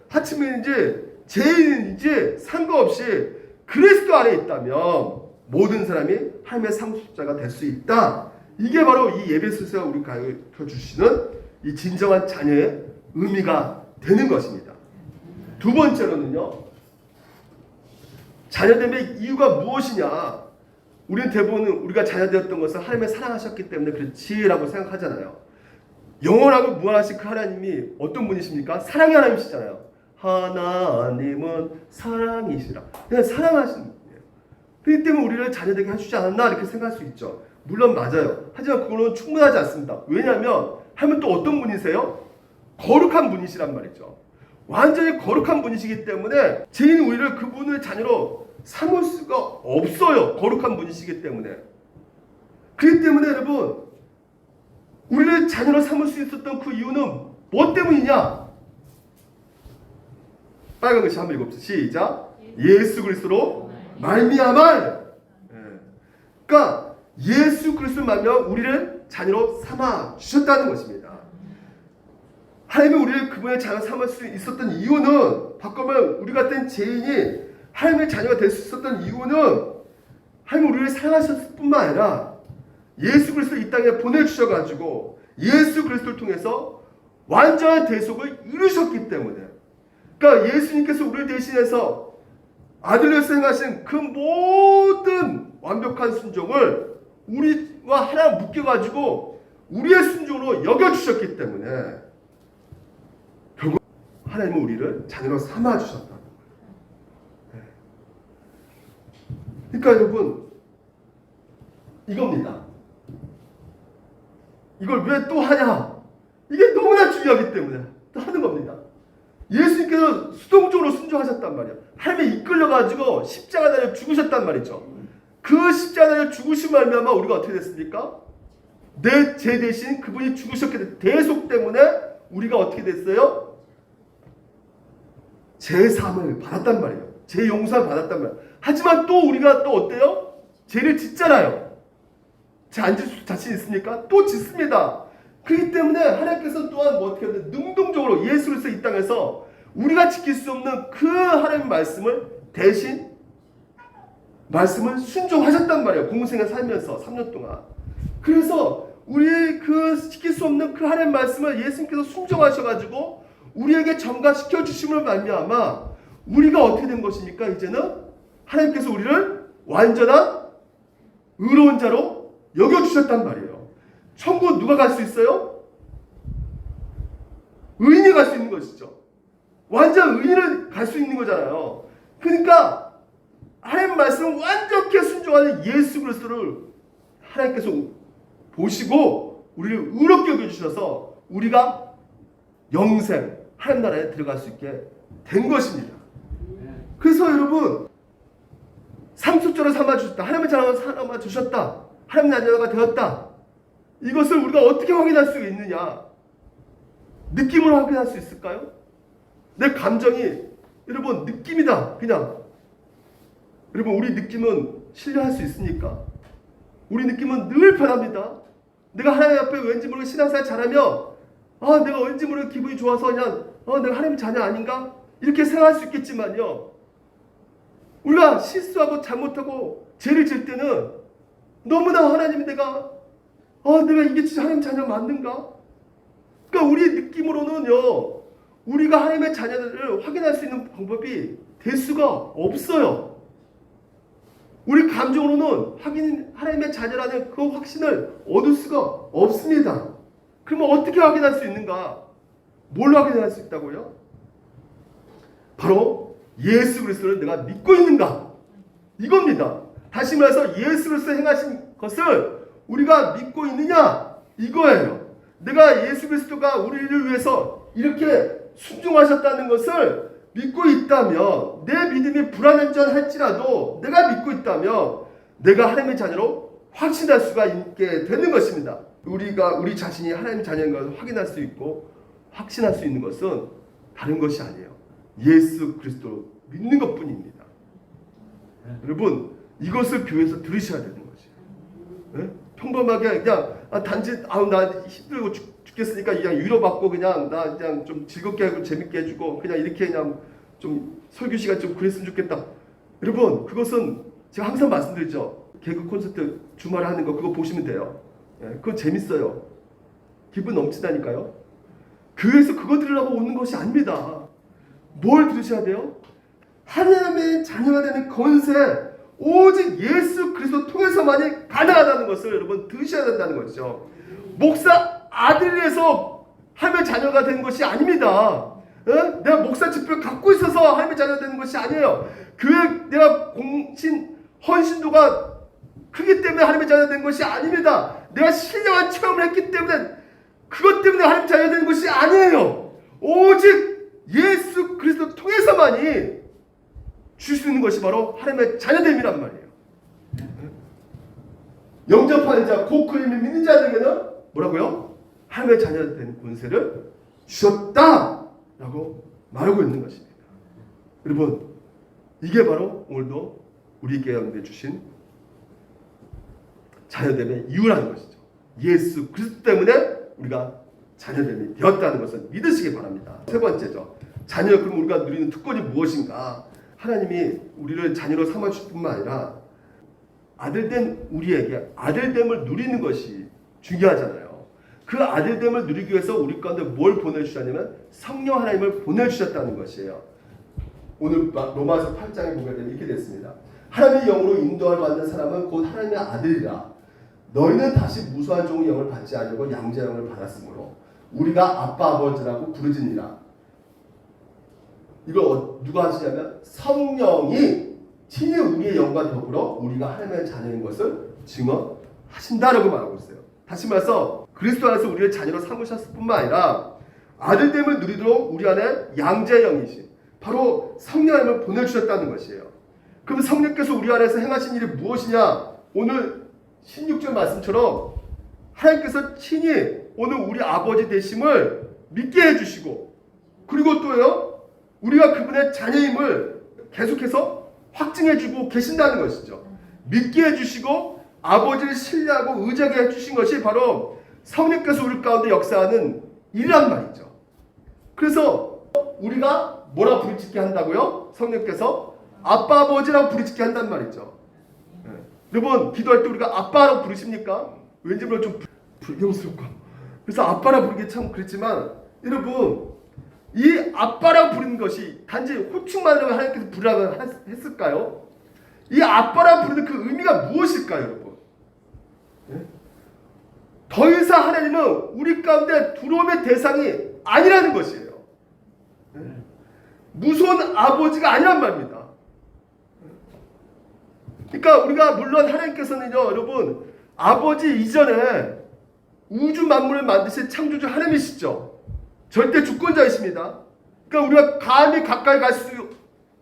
하층민인지 죄인인지 상관없이 그리스도 안에 있다면 모든 사람이 하나님의 상속자가 될 수 있다. 이게 바로 이 예배소서가 우리 가르쳐 주시는 이 진정한 자녀의 의미가 되는 것입니다. 두 번째로는요, 자녀됨의 이유가 무엇이냐. 우리는 대부분 우리가 자녀되었던 것은 하나님의 사랑하셨기 때문에 그렇지라고 생각하잖아요. 영원하고 무한하신 그 하나님이 어떤 분이십니까? 사랑의 하나님이시잖아요. 하나님은 사랑이시라. 그냥 사랑하시는 분이에요. 그렇기 때문에 우리를 자녀되게 해주지 않았나 이렇게 생각할 수 있죠. 물론 맞아요. 하지만 그거는 충분하지 않습니다. 왜냐하면 하면 또 어떤 분이세요? 거룩한 분이시란 말이죠. 완전히 거룩한 분이시기 때문에 죄인 우리를 그분의 자녀로 삼을 수가 없어요. 거룩한 분이시기 때문에. 그렇기 때문에 여러분, 우리를 자녀로 삼을 수 있었던 그 이유는 뭐 때문이냐? 빨간 글씨 한번 읽어봅시다. 시작. 예수 그리스도로 말미암아. 그러니까 예수 그리스도로 말미암아 우리를 자녀로 삼아 주셨다는 것입니다. 하나님이 우리를 그분의 자녀 삼을 수 있었던 이유는, 바꾸면 우리 같은 죄인이 하나님의 자녀가 될 수 있었던 이유는 하나님이 우리를 사랑하셨을 뿐만 아니라 예수 그리스도를 이 땅에 보내주셔가지고 예수 그리스도를 통해서 완전한 대속을 이루셨기 때문에, 그러니까 예수님께서 우리를 대신해서 아들로서 행하신 그 모든 완벽한 순종을 우리와 하나 묶여가지고 우리의 순종으로 여겨주셨기 때문에 결국 하나님은 우리를 자녀로 삼아주셨다는 거예요. 그러니까 여러분, 이겁니다. 이걸 왜 또 하냐? 이게 너무나 중요하기 때문에 또 하는 겁니다. 예수님께서 수동적으로 순종하셨단 말이에요. 하나님에 이끌려가지고 십자가에 죽으셨단 말이죠. 그 십자가에 죽으신 말미암아 우리가 어떻게 됐습니까? 내 죄 대신 그분이 죽으셨기 때문에, 대속 때문에 우리가 어떻게 됐어요? 죄 사함을 받았단 말이에요. 죄 용서를 받았단 말이에요. 하지만 또 우리가 또 어때요? 죄를 짓잖아요. 죄 안 짓을 자신 있습니까? 또 짓습니다. 그렇기 때문에 하나님께서 또한 뭐 어떻게 하든 능동적으로 예수 그리스도 이 땅에서 우리가 지킬 수 없는 그 하나님의 말씀을 대신 말씀을 순종하셨단 말이에요. 공생에 살면서 3년 동안. 그래서 우리 그 지킬 수 없는 그 하나님의 말씀을 예수님께서 순종하셔가지고 우리에게 전가시켜 주심을 말미암아 우리가 어떻게 된 것입니까? 이제는 하나님께서 우리를 완전한 의로운 자로 여겨주셨단 말이에요. 천국 누가 갈 수 있어요? 의인이 갈 수 있는 것이죠. 완전 의인을 갈 수 있는 거잖아요. 그러니까 하나님 말씀을 완전히 순종하는 예수 그리스도를 하나님께서 보시고 우리를 의롭게 여겨주셔서 우리가 영생 하나님 나라에 들어갈 수 있게 된 것입니다. 그래서 여러분, 상속자로 삼아주셨다, 하나님의 자녀로 삼아주셨다, 하나님의 자녀가 되었다, 이것을 우리가 어떻게 확인할 수 있느냐? 느낌으로 확인할 수 있을까요? 내 감정이, 여러분, 느낌이다, 그냥. 여러분, 우리 느낌은 신뢰할 수 있습니까? 우리 느낌은 늘 변합니다. 내가 하나님 앞에 왠지 모르게 신앙생활 잘하면 내가 왠지 모르게 기분이 좋아서 그냥 내가 하나님 자녀 아닌가? 이렇게 생각할 수 있겠지만요, 우리가 실수하고 잘못하고 죄를 질 때는 너무나 하나님이 내가 이게 진짜 하나님 자녀 맞는가? 그러니까 우리 느낌으로는요, 우리가 하나님의 자녀를 확인할 수 있는 방법이 될 수가 없어요. 우리 감정으로는 하나님의 자녀라는 그 확신을 얻을 수가 없습니다. 그러면 어떻게 확인할 수 있는가? 뭘 확인할 수 있다고요? 바로 예수 그리스도를 내가 믿고 있는가? 이겁니다. 다시 말해서 예수 그리스도 행하신 것을 우리가 믿고 있느냐? 이거예요. 내가 예수 그리스도가 우리를 위해서 이렇게 순종하셨다는 것을 믿고 있다면, 내 믿음이 불완전할지라도 내가 믿고 있다면 내가 하나님의 자녀로 확신할 수가 있게 되는 것입니다. 우리 자신이 하나님의 자녀인 것을 확인할 수 있고 확신할 수 있는 것은 다른 것이 아니에요. 예수 그리스도를 믿는 것뿐입니다. 여러분, 이것을 교회에서 들으셔야 되는 거죠. 네? 평범하게 그냥 단지 나 힘들고 죽겠으니까 그냥 위로받고 그냥 나 그냥 좀 즐겁게 하고 재밌게 해주고 그냥 이렇게 그냥 좀 설교 시간 좀 그랬으면 좋겠다. 여러분, 그것은 제가 항상 말씀드리죠. 개그 콘서트 주말에 하는 거 그거 보시면 돼요. 그건 재밌어요. 기분 넘치다니까요. 교회에서 그거 들으려고 오는 것이 아닙니다. 뭘 들으셔야 돼요? 하나님의 자녀가 되는 권세, 오직 예수 그리스도 통해서만이 가능하다는 것을 여러분 들으셔야 된다는 것이죠. 목사 아들에서 하나님의 자녀가 되는 것이 아닙니다. 내가 목사 직분을 갖고 있어서 하나님의 자녀가 되는 것이 아니에요. 교회 내가 헌신도가 크기 때문에 하나님의 자녀가 되는 것이 아닙니다. 내가 신령한 체험을 했기 때문에 그것 때문에 하나님의 자녀가 되는 것이 아니에요. 오직 예수 그리스도 통해서만이 줄 수 있는 것이 바로 하나님의 자녀됨이란 말이에요. 영접하는 자, 곧 그 이름을 믿는 자들에게는 뭐라고요? 하나님의 자녀가 되는 권세를 주셨다라고 말하고 있는 것입니다. 여러분, 이게 바로 오늘도 우리에게 연대 주신 자녀됨의 이유라는 것이죠. 예수 그리스도 때문에 우리가 자녀됨이 되었다는 것을 믿으시기 바랍니다. 세 번째죠. 자녀, 그럼 우리가 누리는 특권이 무엇인가? 하나님이 우리를 자녀로 삼아주실 뿐만 아니라 아들된 우리에게 아들됨을 누리는 것이 중요하잖아요. 그 아들됨을 누리기 위해서 우리 가운데 뭘 보내주셨냐면 성령 하나님을 보내주셨다는 것이에요. 오늘 로마서 8장에 보게 되면 이렇게 됐습니다. 하나님의 영으로 인도함을 받는 사람은 곧 하나님의 아들이라. 너희는 다시 무수한 종의 영을 받지 않으려고 양자의 영을 받았으므로 우리가 아빠 아버지라고 부르짖니라. 이걸 누가 하시냐면 성령이 친히 우리의 영과 더불어 우리가 하나님의 자녀인 것을 증언하신다라고 말하고 있어요. 다시 말해서 그리스도 안에서 우리를 자녀로 삼으셨을 뿐만 아니라 아들됨을 누리도록 우리 안에 양자의 영이신 바로 성령님을 보내주셨다는 것이에요. 그럼 성령께서 우리 안에서 행하신 일이 무엇이냐? 오늘 16절 말씀처럼 하나님께서 친히 오늘 우리 아버지 되심을 믿게 해주시고, 그리고 또요 우리가 그분의 자녀임을 계속해서 확증해주고 계신다는 것이죠. 믿게 해주시고 아버지를 신뢰하고 의지하게 해주신 것이 바로 성령께서 우리 가운데 역사하는 일이란 말이죠. 그래서 우리가 뭐라 부르짖게 한다고요? 성령께서 아빠 아버지라고 부르짖게 한단 말이죠. 여러분 기도할 때 우리가 아빠라고 부르십니까? 왠지 모르게 좀 불경스럽고 그래서 아빠라 부르기 참 그렇지만, 여러분 이 아빠라고 부르는 것이 단지 호칭만으로 하나님께서 부르라고 했을까요? 이 아빠라고 부르는 그 의미가 무엇일까요, 여러분? 더 이상 하나님은 우리 가운데 두려움의 대상이 아니라는 것이에요. 무서운 아버지가 아니란 말입니다. 그러니까 우리가 물론 하나님께서는요, 여러분 아버지 이전에 우주 만물을 만드신 창조주 하나님이시죠. 절대 주권자이십니다. 그러니까 우리가 감히 가까이 갈 수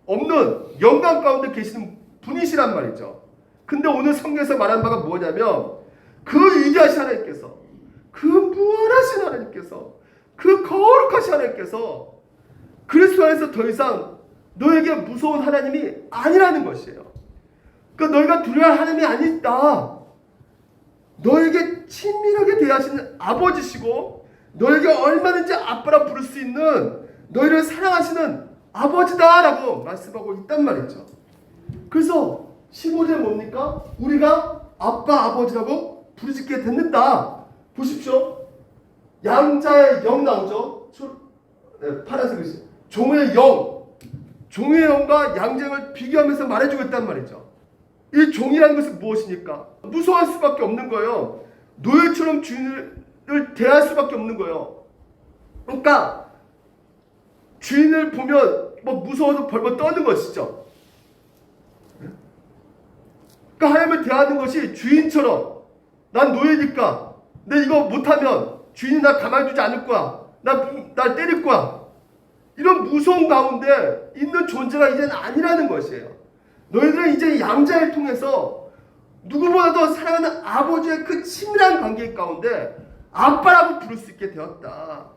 없는 영광 가운데 계시는 분이시란 말이죠. 근데 오늘 성경에서 말한 바가 뭐냐면 그 위대하신 하나님께서, 그 무한하신 하나님께서, 그 거룩하신 하나님께서 그리스도 안에서 더 이상 너에게 무서운 하나님이 아니라는 것이에요. 그러니까 너희가 두려워할 하나님이 아니다. 너에게 친밀하게 대하시는 아버지시고 너에게 얼마든지 아빠라 부를 수 있는 너희를 사랑하시는 아버지다라고 말씀하고 있단 말이죠. 그래서 15절에 뭡니까? 우리가 아빠 아버지라고 부르짖게 됐는다. 보십시오. 양자의 영 나오죠. 파란색 글씨. 종의 영. 종의 영과 양자를 비교하면서 말해주고 있단 말이죠. 이 종이라는 것은 무엇입니까? 무서워할 수밖에 없는 거예요. 노예처럼 주인을 대할 수밖에 없는 거예요. 그러니까 주인을 보면 뭐 무서워서 벌벌 떠는 것이죠. 그러니까 하나님을 대하는 것이 주인처럼, 난 노예니까 내 이거 못하면 주인이 나 가만히 두지 않을 거야. 날 때릴 거야. 이런 무서운 가운데 있는 존재가 이제는 아니라는 것이에요. 너희들은 이제 양자를 통해서 누구보다도 사랑하는 아버지의 그 친밀한 관계 가운데 아빠라고 부를 수 있게 되었다.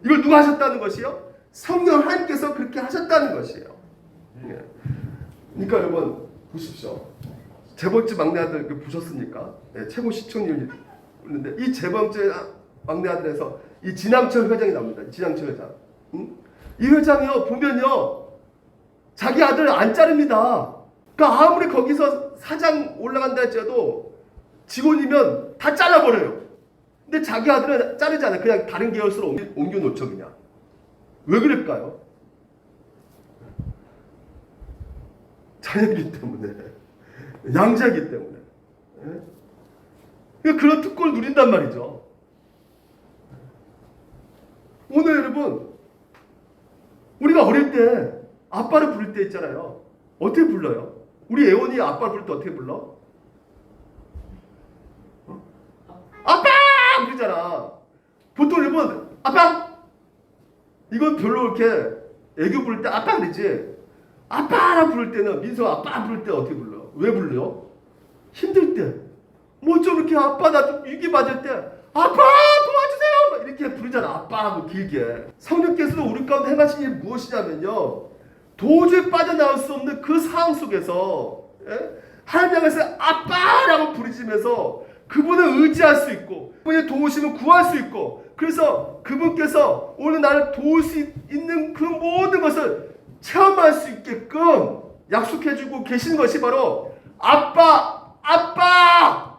이걸 누가 하셨다는 것이요? 성령 하나님께서 그렇게 하셨다는 것이에요. 그러니까 여러분 보십시오. 재벌집 막내 아들 보셨습니까? 네, 최고 시청률이 있는데 이 재벌집 막내 아들에서 이 진항철 회장이 나옵니다. 진항철 회장. 이 회장이요 보면요 자기 아들을 안 자릅니다. 그러니까 아무리 거기서 사장 올라간다 할지라도 직원이면 다 잘라버려요. 근데 자기 아들은 자르지 않아요. 그냥 다른 계열수로 옮겨놓죠 그냥. 왜 그럴까요? 자녀이기 때문에, 양자이기 때문에. 그런 특권을 누린단 말이죠. 오늘 여러분 우리가 어릴 때 아빠를 부를 때 있잖아요. 어떻게 불러요? 우리 애원이 아빠를 부를 때 어떻게 불러? 아빠! 그러잖아. 보통 여러분 아빠! 이건 별로 이렇게 애교 부를 때 아빠 그러지. 아빠라 부를 때는, 민서 아빠 부를 때 어떻게 불러? 왜 불러? 힘들 때. 뭐 좀 이렇게 아빠 나 좀 위기 맞을 때 아빠 도와주세요! 이렇게 부르잖아. 아빠라고 길게. 성령께서도 우리 가운데 행하신 일이 무엇이냐면요, 도저히 빠져나올 수 없는 그 상황 속에서 하나님 향해서 아빠라고 부르짖으면서 그분을 의지할 수 있고 그분의 도우심을 구할 수 있고 그래서 그분께서 오늘 나를 도울 수 있는 그 모든 것을 체험할 수 있게끔 약속해주고 계시는 것이 바로 아빠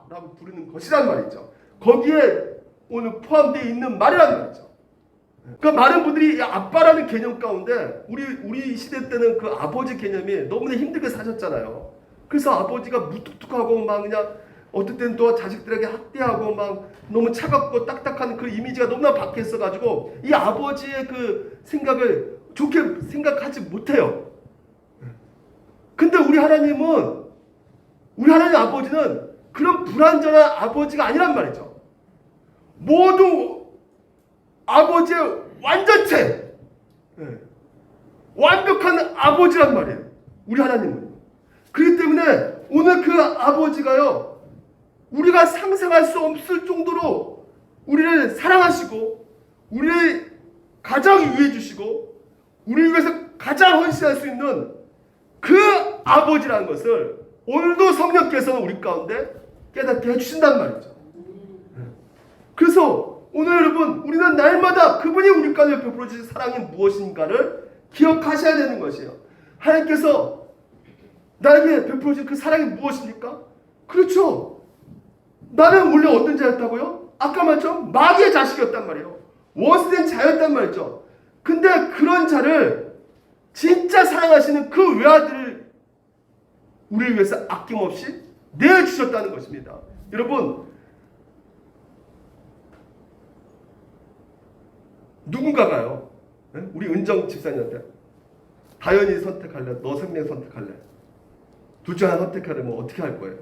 라고 부르는 것이란 말이죠. 거기에 오늘 포함되어 있는 말이란 말이죠. 그러니까 많은 분들이 아빠라는 개념 가운데 우리 시대 때는 그 아버지 개념이 너무나 힘들게 사셨잖아요. 그래서 아버지가 무뚝뚝하고 막 그냥 어떨 때는 또 자식들에게 학대하고 막 너무 차갑고 딱딱한 그 이미지가 너무나 박혀 있어가지고 이 아버지의 그 생각을 좋게 생각하지 못해요. 근데 우리 하나님 아버지는 그런 불완전한 아버지가 아니란 말이죠. 모두 아버지의 완전체, 완벽한 아버지란 말이에요. 우리 하나님은. 그렇기 때문에 오늘 그 아버지가요, 우리가 상상할 수 없을 정도로 우리를 사랑하시고 우리를 가장 유해 주시고 우리를 위해서 가장 헌신할 수 있는 그 아버지라는 것을 오늘도 성령께서는 우리 가운데 깨닫게 해주신단 말이죠. 그래서 오늘 여러분 우리는 날마다 그분이 우리 가운데 베풀어 주신 사랑이 무엇인가를 기억하셔야 되는 것이에요. 하나님께서 나에게 베풀어 주신 그 사랑이 무엇입니까? 그렇죠. 나는 원래 어떤 자였다고요? 아까 말처럼 마귀의 자식이었단 말이에요. 원수된 자였단 말이죠. 근데 그런 자를 진짜 사랑하시는 그 외아들을 우리를 위해서 아낌없이 내주셨다는 것입니다. 여러분, 누군가가요, 우리 은정 집사님한테 다현이 선택할래? 너 생명 선택할래? 둘 중 하나 선택하려면 어떻게 할 거예요?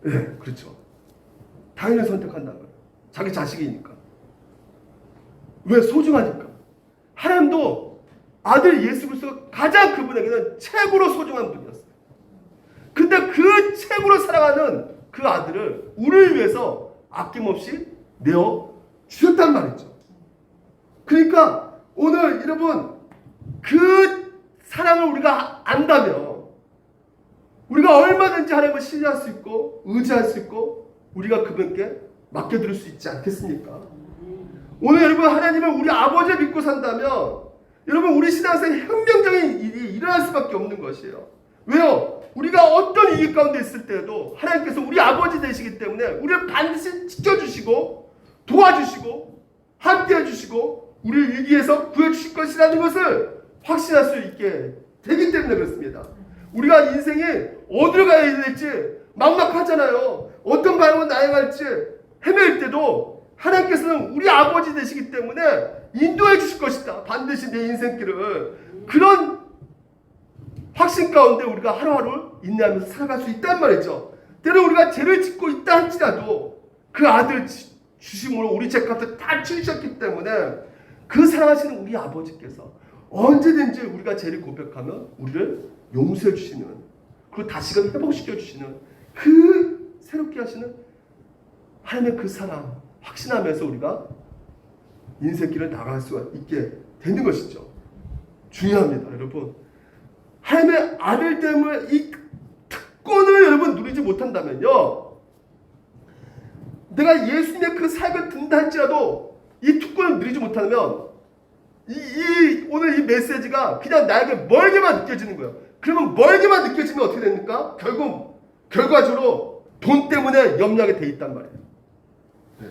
네, 그렇죠. 다현이 선택한다는 거예요. 자기 자식이니까. 왜? 소중하니까. 하나님도 아들 예수 그리스도가 가장 그분에게는 최고로 소중한 분이었어요. 근데 그 최고로 사랑하는 그 아들을 우리를 위해서 아낌없이 내어 주셨단 말이죠. 그러니까 오늘 여러분 그 사랑을 우리가 안다면 우리가 얼마든지 하나님을 신뢰할 수 있고 의지할 수 있고 우리가 그분께 맡겨드릴 수 있지 않겠습니까? 오늘 여러분 하나님을 우리 아버지를 믿고 산다면 여러분 우리 신앙생활에 혁명적인 일이 일어날 수밖에 없는 것이에요. 왜요? 우리가 어떤 위기 가운데 있을 때에도 하나님께서 우리 아버지 되시기 때문에 우리를 반드시 지켜주시고 도와주시고 함께해 주시고 우리를 위기에서 구해주실 것이라는 것을 확신할 수 있게 되기 때문에 그렇습니다. 우리가 인생에 어디로 가야 될지 막막하잖아요. 어떤 방향으로 나아갈지 헤맬 때도 하나님께서는 우리 아버지 되시기 때문에 인도해 주실 것이다. 반드시 내 인생길을. 그런 확신 가운데 우리가 하루하루 인내하면서 살아갈 수 있단 말이죠. 때로 우리가 죄를 짓고 있다 할지라도 그 아들 주심으로 우리 죄값을 다 치르셨기 때문에 그 사랑하시는 우리 아버지께서 언제든지 우리가 죄를 고백하면 우리를 용서해 주시는, 그리고 다시금 회복시켜 주시는 그 새롭게 하시는 하나님의 그 사랑 확신하면서 우리가 인생길을 나갈 수 있게 되는 것이죠. 중요합니다, 여러분. 하나님의 아들 때문에 이 특권을 여러분 누리지 못한다면요, 내가 예수님의 그 사역을 든다 할지라도 이 특권을 누리지 못하면 오늘 이 메시지가 그냥 나에게 멀게만 느껴지는 거예요. 그러면 멀게만 느껴지면 어떻게 됩니까? 결국 결과적으로 돈 때문에 염려하게 돼 있단 말이에요. 네.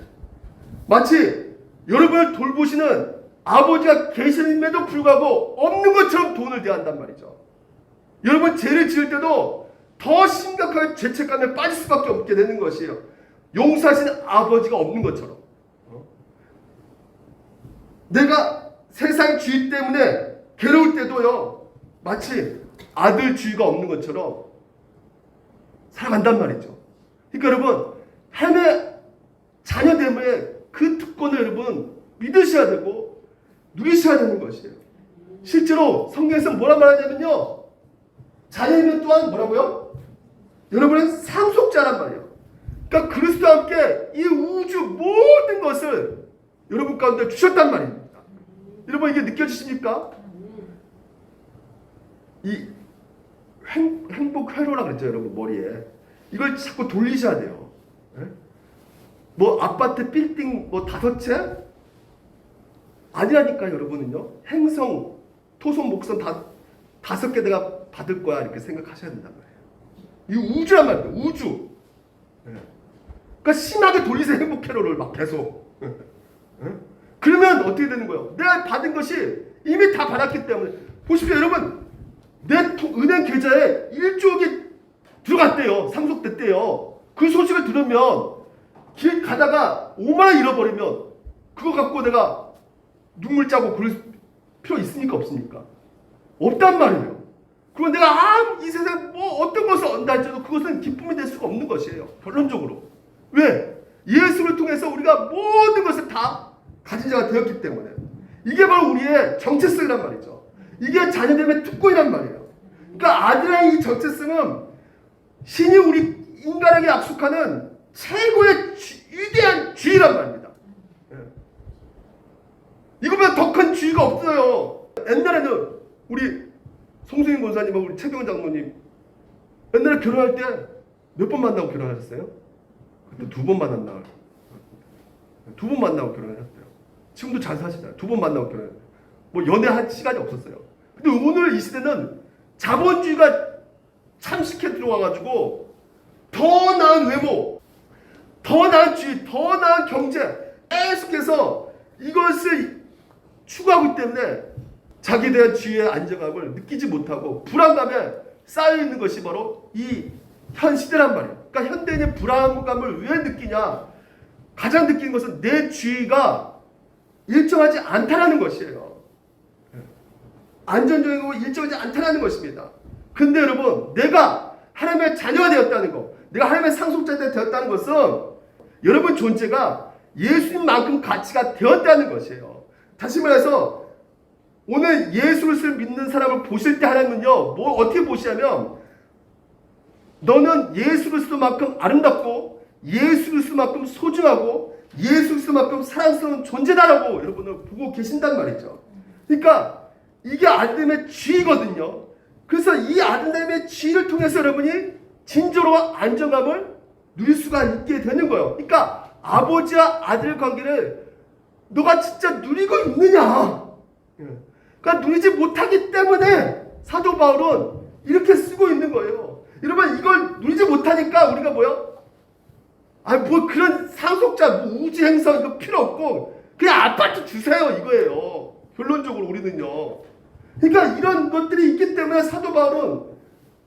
마치 여러분을 돌보시는 아버지가 계심에도 불구하고 없는 것처럼 돈을 대한단 말이죠. 여러분 죄를 지을 때도 더 심각하게 죄책감에 빠질 수밖에 없게 되는 것이에요. 용서하시는 아버지가 없는 것처럼. 내가 세상 주의 때문에 괴로울 때도요, 마치 아들 주의가 없는 것처럼 살아간단 말이죠. 그러니까 여러분, 하나님의 자녀 때문에 그 특권을 여러분 믿으셔야 되고 누리셔야 되는 것이에요. 실제로 성경에서 뭐라 말하냐면요, 자녀이면 또한 뭐라고요? 여러분은 상속자란 말이에요. 그러니까 그리스도와 함께 이 우주 모든 것을 여러분 가운데 주셨단 말입니다. 여러분 이게 느껴지십니까? 이 행복 회로라 그랬죠, 여러분. 머리에 이걸 자꾸 돌리셔야 돼요. 예? 뭐 아파트 빌딩 뭐 5채 아니라니까. 여러분은요, 행성 토성 목성 다 5개 내가 받을 거야 이렇게 생각하셔야 된단 말이에요. 이 우주란 말이에요. 우주. 예. 그러니까 심하게 돌리세요. 행복 회로를 막 계속. 예? 그러면 어떻게 되는 거예요? 내가 받은 것이 이미 다 받았기 때문에. 보십시오, 여러분. 내 은행 계좌에 1조억이 들어갔대요. 상속됐대요. 그 소식을 들으면 길 가다가 5만 원 잃어버리면 그거 갖고 내가 눈물 짜고 그럴 필요 있습니까? 없습니까? 없단 말이에요. 그리고 내가 이 세상 뭐 어떤 것을 얻는다 할지라도 그것은 기쁨이 될 수가 없는 것이에요. 결론적으로. 왜? 예수를 통해서 우리가 모든 것을 다 가진 자가 되었기 때문에. 이게 바로 우리의 정체성이란 말이죠. 이게 자녀됨의 특권이란 말이에요. 그러니까 아들의 이 정체성은 신이 우리 인간에게 약속하는 최고의 위대한 주의란 말입니다. 예. 이거보다 더 큰 주의가 없어요. 옛날에는 우리 송승인 권사님하고 우리 최경 장로님 옛날에 결혼할 때 몇 번 만나고 결혼하셨어요? 그때 2번 만났나? 2번 만나고 결혼하셨대요. 지금도 잘 사시잖아요. 2번 만나고 결혼했어요. 뭐 연애할 시간이 없었어요. 근데 오늘 이 시대는 자본주의가 참식해 들어와가지고 더 나은 외모, 더 나은 주의, 더 나은 경제 계속해서 이것을 추구하기 때문에 자기에 대한 주의의 안정감을 느끼지 못하고 불안감에 쌓여있는 것이 바로 이 현 시대란 말이에요. 그러니까 현대인의 불안감을 왜 느끼냐? 가장 느끼는 것은 내 주의가 일정하지 않다라는 것이에요. 안전적이고 일정하지 않다라는 것입니다. 근데 여러분, 내가 하나님의 자녀가 되었다는 것, 내가 하나님의 상속자가 되었다는 것은 여러분 존재가 예수님만큼 가치가 되었다는 것이에요. 다시 말해서 오늘 예수 그리스도를 믿는 사람을 보실 때 하나님은요, 뭐 어떻게 보시냐면 너는 예수 그리스도만큼 아름답고 예수 그리스도만큼 소중하고 예수 그리스도만큼 사랑스러운 존재다라고 여러분을 보고 계신단 말이죠. 그러니까 이게 아름다움의 주의거든요. 그래서 이 아름다움의 주의를 통해서 여러분이 진정으로 안정감을 누릴 수가 있게 되는 거예요. 그러니까 아버지와 아들 관계를 너가 진짜 누리고 있느냐? 그러니까 누리지 못하기 때문에 사도 바울은 이렇게 쓰고 있는 거예요. 여러분, 이걸 누리지 못하니까 우리가 뭐요? 뭐 그런 상속자, 뭐 우주 행성 이거 필요 없고 그냥 아파트 주세요 이거예요. 결론적으로 우리는요. 그러니까 이런 것들이 있기 때문에 사도 바울은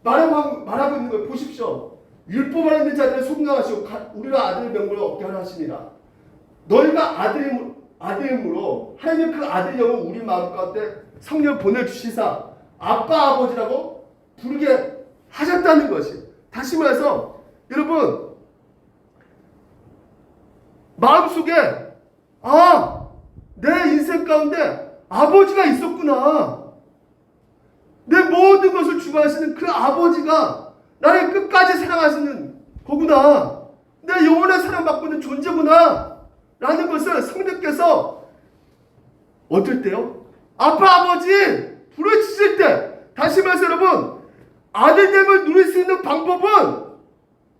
말하고 있는 거예요. 보십시오. 율법 안에 있는 자들을 속량하시고 우리가 아들의 명분을 얻게 하려 하십니다. 너희가 아들임으로 하나님 그 아들 영을 우리 마음 가운데 성령을 보내주시사 아빠 아버지라고 부르게 하셨다는 것이. 다시 말해서 여러분 마음속에 내 인생 가운데 아버지가 있었구나. 내 모든 것을 주관하시는 그 아버지가 나를 끝까지 사랑하시는 거구나. 내 영원한 사랑받고 있는 존재구나 라는 것을 성령께서 어떨 때요? 아빠 아버지 부르짖을 때. 다시 말해서 여러분 아들됨을 누릴 수 있는 방법은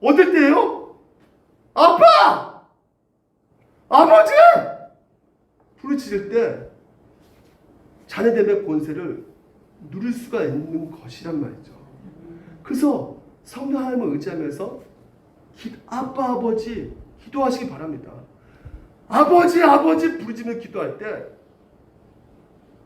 어떨 때예요? 아빠! 아버지! 부르짖을 때 자녀됨의 권세를 누릴 수가 있는 것이란 말이죠. 그래서 성령 하나님을 의지하면서 아빠 아버지 기도하시기 바랍니다. 아버지 아버지 부르짖는 기도할 때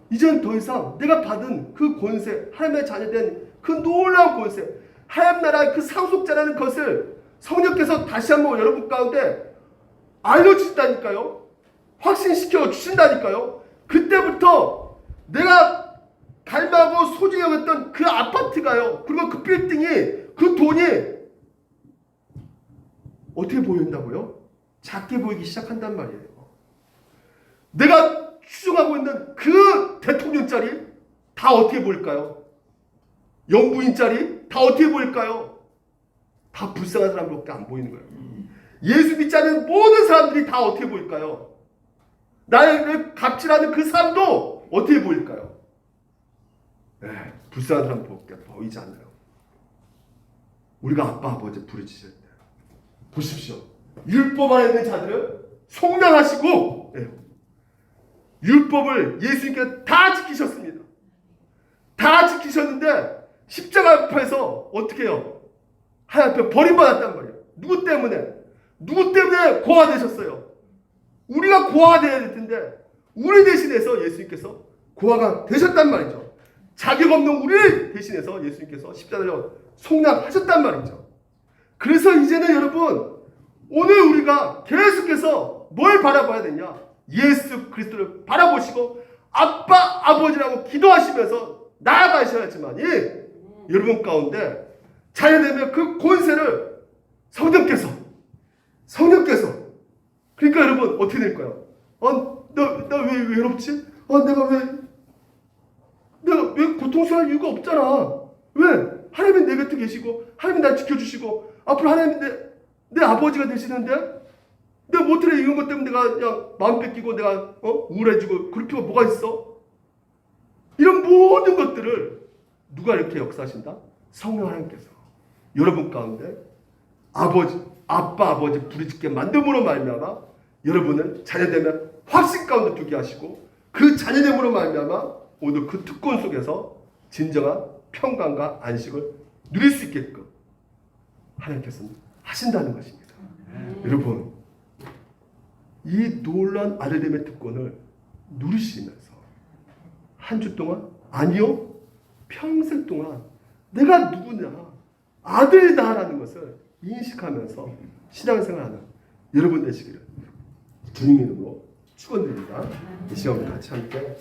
이젠 더 이상 내가 받은 그 권세, 하나님의 자녀된 그 놀라운 권세, 하나님 나라의 그 상속자라는 것을 성령께서 다시 한번 여러분 가운데 알려주신다니까요. 확신시켜 주신다니까요. 그때부터 내가 갈망하고 소중히 여겼던 그 아파트가요, 그리고 그 빌딩이, 그 돈이 어떻게 보인다고요? 작게 보이기 시작한단 말이에요. 내가 추종하고 있는 그 대통령 자리 다 어떻게 보일까요? 영부인 자리 다 어떻게 보일까요? 다 불쌍한 사람밖에 안 보이는 거예요. 예수 믿지 않는 모든 사람들이 다 어떻게 보일까요? 나를 갑질하는 그 사람도 어떻게 보일까요? 네. 불쌍한 사람 보이지 않나요? 우리가 아빠 아버지 부르짖을 때 보십시오. 율법 안에 있는 자들을 속량하시고 율법을 예수님께서 다 지키셨습니다. 다 지키셨는데 십자가 앞에서 어떻게 해요? 하나님 앞에 버림받았단 말이에요. 누구 때문에? 누구 때문에 고아가 되셨어요? 우리가 고아가 되어야 될 텐데 우리 대신해서 예수님께서 고아가 되셨단 말이죠. 자격 없는 우리를 대신해서 예수님께서 십자가를 속량하셨단 말이죠. 그래서 이제는 여러분 오늘 우리가 계속해서 뭘 바라봐야 되냐? 예수 그리스도를 바라보시고 아빠 아버지라고 기도하시면서 나아가셔야지만 여러분 가운데 자녀되면 그 권세를 성령께서 그러니까 여러분 어떻게 될까요? 나 왜 외롭지? 내가 왜 고통스러울 이유가 없잖아. 왜? 하나님은 내 곁에 계시고 하나님은 날 지켜주시고 앞으로 하나님은 내 아버지가 되시는데 내가 못해 이런 것 때문에 내가 그냥 마음 뺏기고 내가 우울해지고 그럴 필요가 뭐가 있어? 이런 모든 것들을 누가 이렇게 역사하신다? 성령 하나님께서 여러분 가운데 아빠 아버지 부르짖게 만듦으로 말미암아 여러분을 자녀되면 확신 가운데 두게 하시고 그 자녀됨으로 말미암아 오늘 그 특권 속에서 진정한 평강과 안식을 누릴 수 있게끔 하나님께서는 하신다는 것입니다. 여러분 이 놀라운 아들됨의 특권을 누리시면서 한 주 동안 아니요 평생 동안 내가 누구냐 아들이다라는 것을 인식하면서 신앙생활하는 여러분 되시기를 주님의 이름으로 축원드립니다. 이 시간 같이 함께